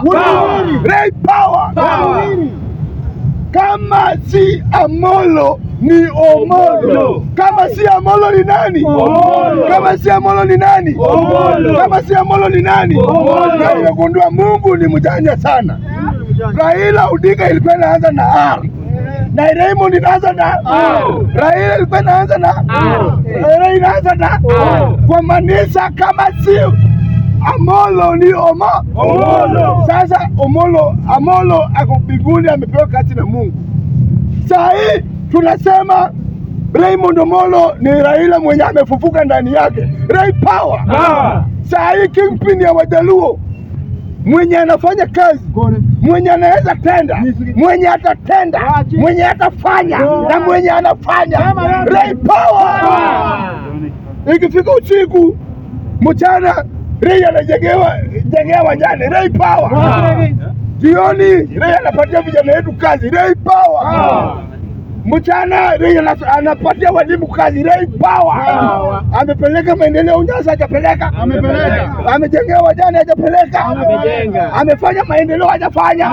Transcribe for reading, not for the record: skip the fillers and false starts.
power. Ray power. Kama si Amolo ni Omolo. Kama si Amolo ni nani? Omolo. Kama si Amolo ni nani? Omolo. Kama si Amolo ni nani? Omolo. Na nimegundua Mungu ni mjanja sana. Raila Odinga ilikuwa inaanza na R. Na Raymond inaanza na R. Raila ilikuwa inaanza na R. Raila inaanza na R. Kwa manisa kama si Amolo ni Omolo. Sasa Amolo ako mbinguni, amepewa kazi na Mungu. Saa hii tunasema Raymond Omolo ni Raila mwenye amefufuka ndani yake. Ray power. Saa hii kingpin ya Wajaluo, mwenye anafanya kazi, mwenye anaweza tenda, mwenye atatenda, mwenye atafanya na mwenye anafanya. Ray power. Ikifika usiku, mchana Ray anajengewa wajane. Ray power. Jioni Ray anapatia vijana wetu kazi. Ray power. Mchana Ray anapatia walimu kazi. Ray power. Amepeleka maendeleo Unyasa, hajapeleka. Amejengea wajane, hajapeleka. Amefanya maendeleo, hajafanya.